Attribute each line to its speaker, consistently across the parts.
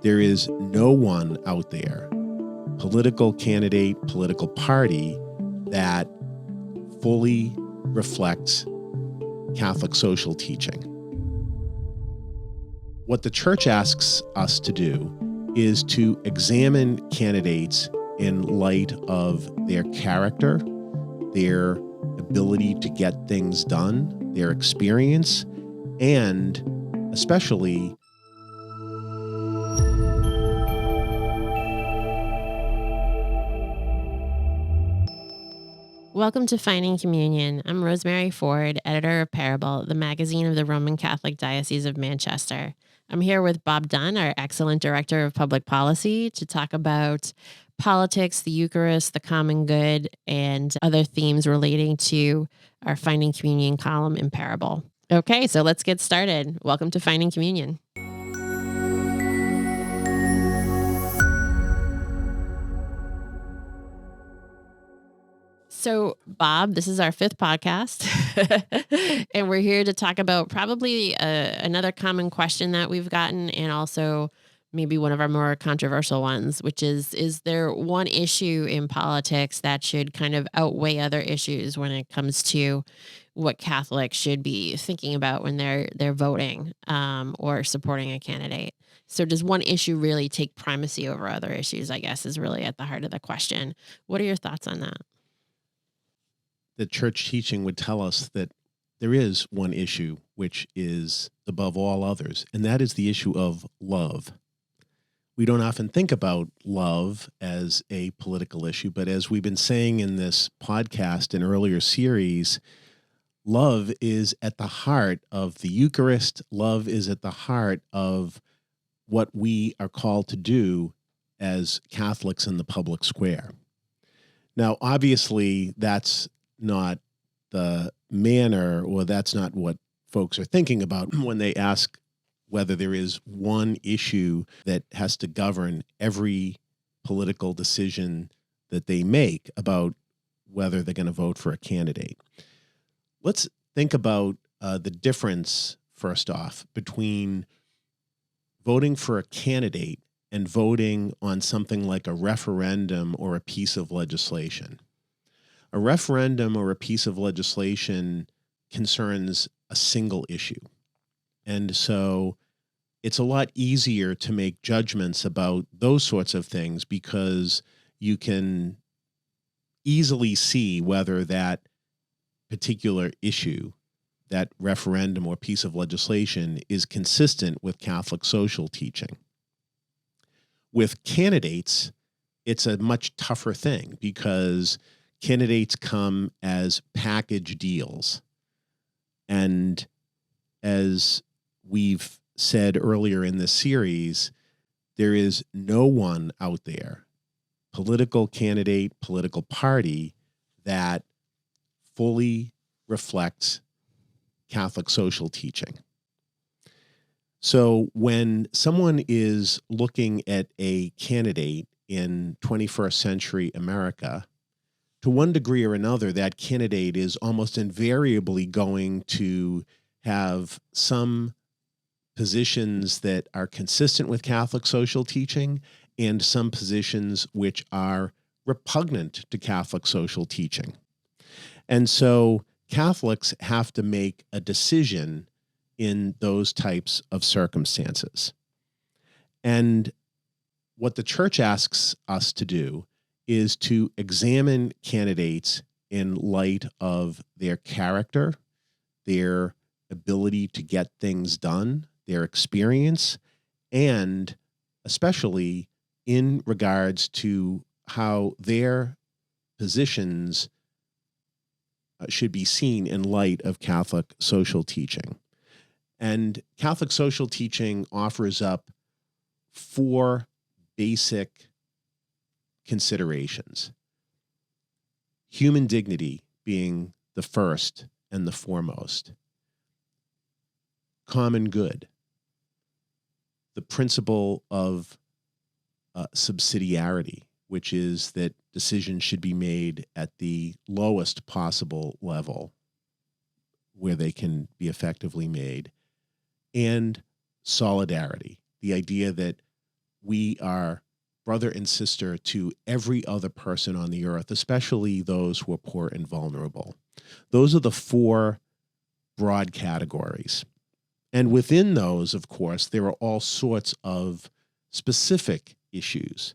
Speaker 1: There is no one out there, political candidate, political party, that fully reflects Catholic social teaching. What the church asks us to do is to examine candidates in light of their character, their ability to get things done, their experience, and especially
Speaker 2: Welcome to Finding Communion. I'm Rosemary Ford, editor of Parable, the magazine of the Roman Catholic Diocese of Manchester. I'm here with Bob Dunn, our excellent director of public policy, to talk about politics, the Eucharist, the common good, and other themes relating to our Finding Communion column in Parable. Okay, so let's get started. Welcome to Finding Communion. So, Bob, this is our fifth podcast, and we're here to talk about probably another common question that we've gotten, and also maybe one of our more controversial ones, which is there one issue in politics that should kind of outweigh other issues when it comes to what Catholics should be thinking about when they're voting or supporting a candidate? So does one issue really take primacy over other issues, I guess, is really at the heart of the question. What are your thoughts on that?
Speaker 1: the church teaching would tell us that there is one issue which is above all others, and that is the issue of love. We don't often think about love as a political issue, but as we've been saying in this podcast and earlier series, love is at the heart of the Eucharist. Love is at the heart of what we are called to do as Catholics in the public square. Now, obviously, that's not the manner, or that's not what folks are thinking about when they ask whether there is one issue that has to govern every political decision that they make about whether they're going to vote for a candidate. Let's think about the difference, first off, between voting for a candidate and voting on something like a referendum or a piece of legislation. A referendum or a piece of legislation concerns a single issue. And so it's a lot easier to make judgments about those sorts of things because you can easily see whether that particular issue, that referendum or piece of legislation, is consistent with Catholic social teaching. With candidates, it's a much tougher thing because candidates come as package deals. And as we've said earlier in this series, there is no one out there, political candidate, political party, that fully reflects Catholic social teaching. So when someone is looking at a candidate in 21st century America, to one degree or another, that candidate is almost invariably going to have some positions that are consistent with Catholic social teaching and some positions which are repugnant to Catholic social teaching. And so Catholics have to make a decision in those types of circumstances. And what the church asks us to do is to examine candidates in light of their character, their ability to get things done, their experience, and especially in regards to how their positions should be seen in light of Catholic social teaching. And Catholic social teaching offers up four basic considerations. Human dignity being the first and the foremost. Common good. The principle of subsidiarity, which is that decisions should be made at the lowest possible level where they can be effectively made. And solidarity, the idea that we are brother and sister to every other person on the earth, especially those who are poor and vulnerable. Those are the four broad categories. And within those, of course, there are all sorts of specific issues.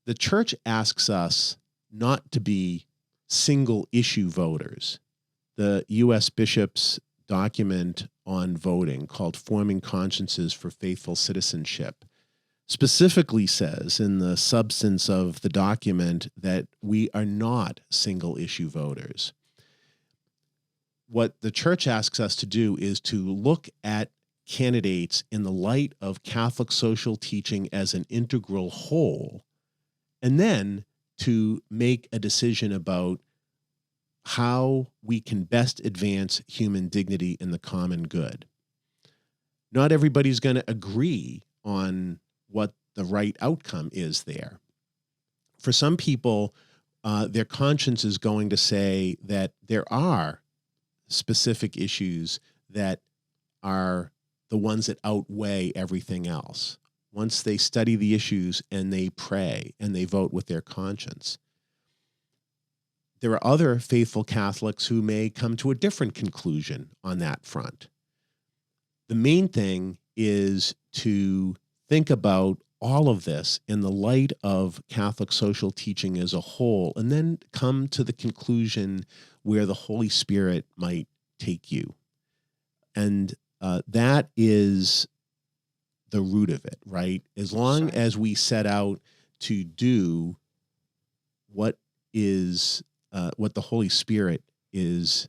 Speaker 1: The church asks us not to be single issue voters. The U.S. bishops' document on voting, called Forming Consciences for Faithful Citizenship, specifically says in the substance of the document that we are not single issue voters. What the church asks us to do is to look at candidates in the light of Catholic social teaching as an integral whole, and then to make a decision about how we can best advance human dignity and the common good. Not everybody's going to agree on what the right outcome is there. For some people, their conscience is going to say that there are specific issues that are the ones that outweigh everything else. Once they study the issues and they pray and they vote with their conscience. There are other faithful Catholics who may come to a different conclusion on that front. The main thing is to think about all of this in the light of Catholic social teaching as a whole, and then come to the conclusion where the Holy Spirit might take you. And that is the root of it, right? As long as we set out to do what the Holy Spirit is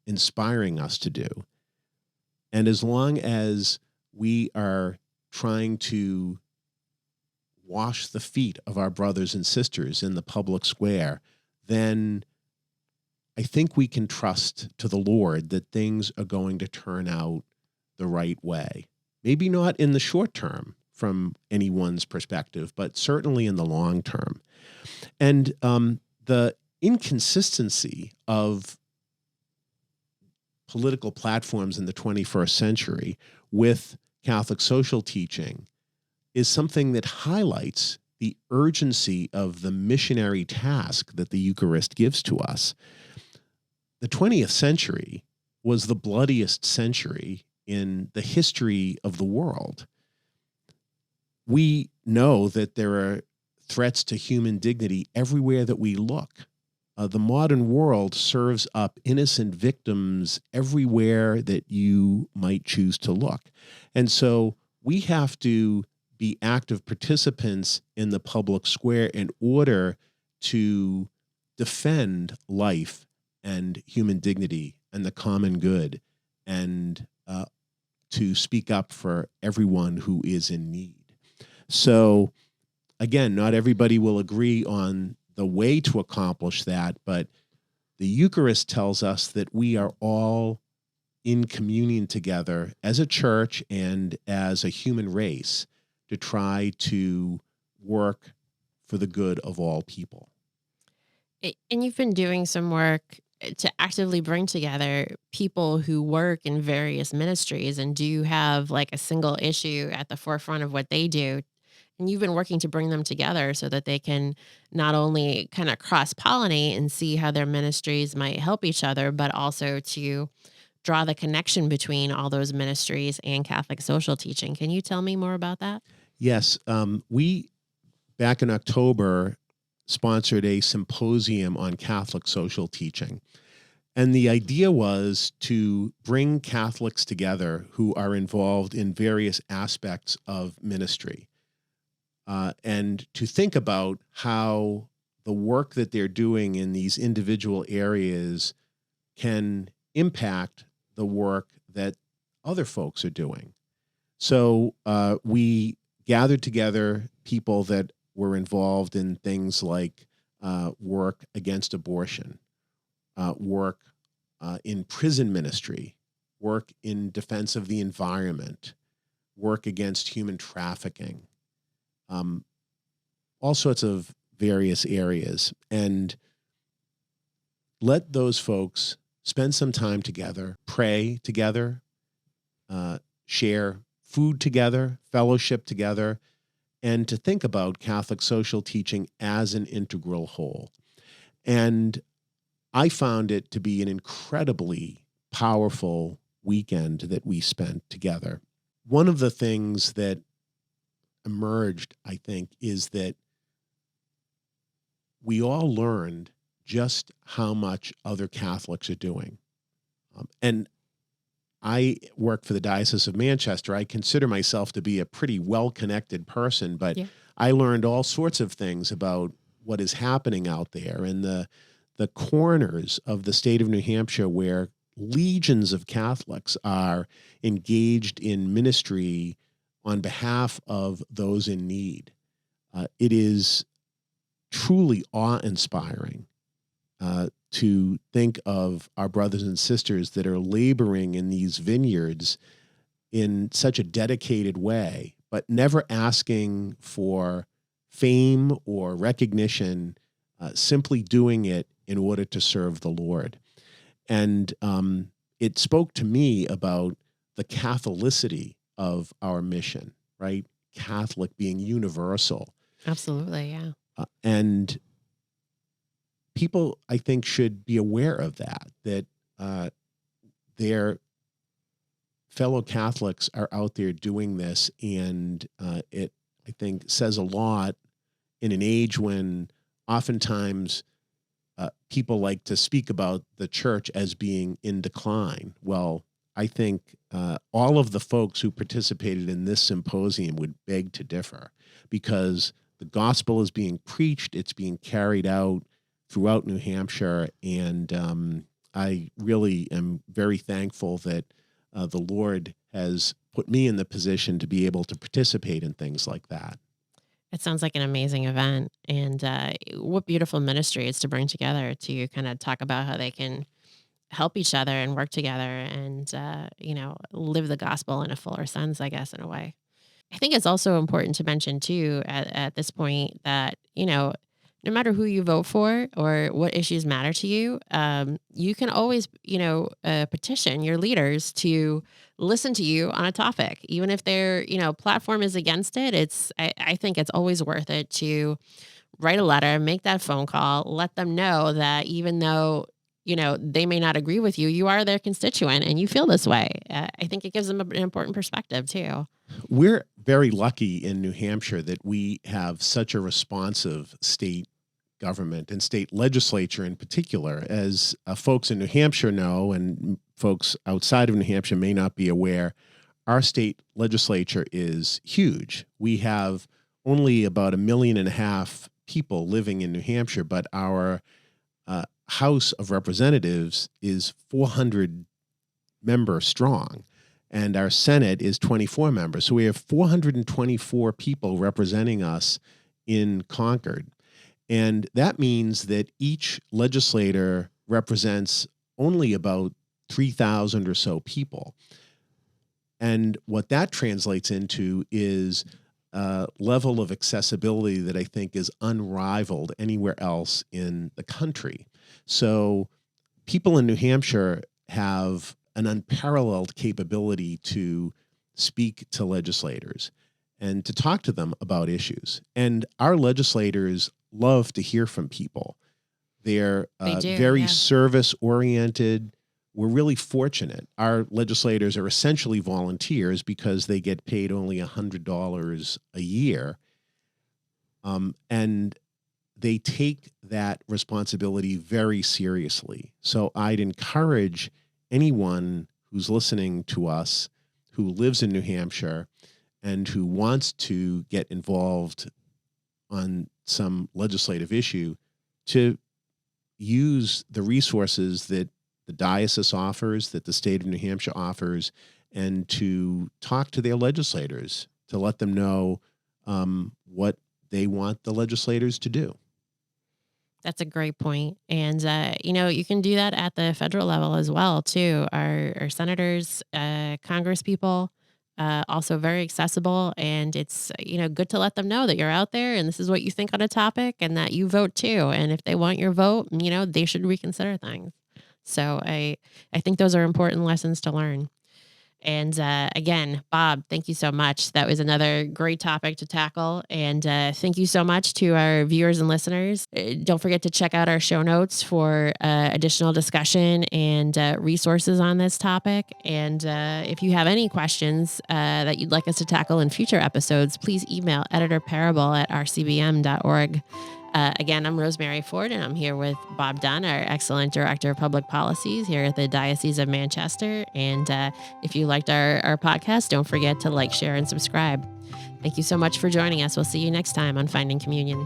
Speaker 1: inspiring us to do, and as long as we are trying to wash the feet of our brothers and sisters in the public square, then I think we can trust to the Lord that things are going to turn out the right way. Maybe not in the short term from anyone's perspective, but certainly in the long term. And the inconsistency of political platforms in the 21st century with Catholic social teaching is something that highlights the urgency of the missionary task that the Eucharist gives to us. The 20th century was the bloodiest century in the history of the world. We know that there are threats to human dignity everywhere that we look. The modern world serves up innocent victims everywhere that you might choose to look. And so we have to be active participants in the public square in order to defend life and human dignity and the common good, and to speak up for everyone who is in need. So again, not everybody will agree on the way to accomplish that, but the Eucharist tells us that we are all in communion together as a church and as a human race to try to work for the good of all people.
Speaker 2: And you've been doing some work to actively bring together people who work in various ministries and do have like a single issue at the forefront of what they do. And you've been working to bring them together so that they can not only kind of cross-pollinate and see how their ministries might help each other, but also to draw the connection between all those ministries and Catholic social teaching. Can you tell me more about that?
Speaker 1: Yes. We, back in October, sponsored a symposium on Catholic social teaching. And the idea was to bring Catholics together who are involved in various aspects of ministry. And to think about how the work that they're doing in these individual areas can impact the work that other folks are doing. So we gathered together people that were involved in things like work against abortion, work in prison ministry, work in defense of the environment, work against human trafficking, all sorts of various areas, and let those folks spend some time together, pray together, share food together, fellowship together, and to think about Catholic social teaching as an integral whole. And I found it to be an incredibly powerful weekend that we spent together. One of the things that emerged, I think, is that we all learned just how much other Catholics are doing. And I work for the Diocese of Manchester. I consider myself to be a pretty well-connected person, but
Speaker 2: Yeah.
Speaker 1: I learned all sorts of things about what is happening out there in the corners of the state of New Hampshire where legions of Catholics are engaged in ministry on behalf of those in need. It is truly awe-inspiring to think of our brothers and sisters that are laboring in these vineyards in such a dedicated way, but never asking for fame or recognition, simply doing it in order to serve the Lord. And it spoke to me about the Catholicity of our mission, right? Catholic being universal.
Speaker 2: Absolutely. Yeah.
Speaker 1: And people, I think, should be aware of that their fellow Catholics are out there doing this. And it, I think, says a lot in an age when oftentimes people like to speak about the church as being in decline. Well, I think all of the folks who participated in this symposium would beg to differ, because the gospel is being preached, it's being carried out throughout New Hampshire, and I really am very thankful that the Lord has put me in the position to be able to participate in things like that.
Speaker 2: It sounds like an amazing event. And what beautiful ministry it's to bring together to kind of talk about how they can help each other and work together and, live the gospel in a fuller sense, I guess, in a way. I think it's also important to mention too at this point that, no matter who you vote for or what issues matter to you, you can always, petition your leaders to listen to you on a topic, even if their, platform is against it. I think it's always worth it to write a letter, make that phone call, let them know that even though, they may not agree with you, you are their constituent and you feel this way. I think it gives them an important perspective too.
Speaker 1: We're very lucky in New Hampshire that we have such a responsive state government and state legislature in particular. As folks in New Hampshire know, and folks outside of New Hampshire may not be aware, our state legislature is huge. We have only about 1.5 million people living in New Hampshire, but our House of Representatives is 400 members strong, and our Senate is 24 members. So we have 424 people representing us in Concord. And that means that each legislator represents only about 3,000 or so people. And what that translates into is a level of accessibility that I think is unrivaled anywhere else in the country. So people in New Hampshire have an unparalleled capability to speak to legislators and to talk to them about issues. And our legislators love to hear from people. They're
Speaker 2: They do,
Speaker 1: very
Speaker 2: yeah.
Speaker 1: service-oriented. We're really fortunate. Our legislators are essentially volunteers because they get paid only $100 a year. And they take that responsibility very seriously. So I'd encourage anyone who's listening to us who lives in New Hampshire and who wants to get involved on some legislative issue to use the resources that the diocese offers, that the state of New Hampshire offers, and to talk to their legislators to let them know what they want the legislators to do.
Speaker 2: That's a great point. And, you can do that at the federal level as well, too. Our senators, Congress people, also very accessible. And it's, good to let them know that you're out there and this is what you think on a topic and that you vote too. And if they want your vote, they should reconsider things. So I think those are important lessons to learn. And again, Bob, thank you so much. That was another great topic to tackle. And thank you so much to our viewers and listeners. Don't forget to check out our show notes for additional discussion and resources on this topic. And if you have any questions that you'd like us to tackle in future episodes, please email editorparable@rcbm.org. Again, I'm Rosemary Ford, and I'm here with Bob Dunn, our excellent Director of Public Policies here at the Diocese of Manchester. And if you liked our podcast, don't forget to like, share, and subscribe. Thank you so much for joining us. We'll see you next time on Finding Communion.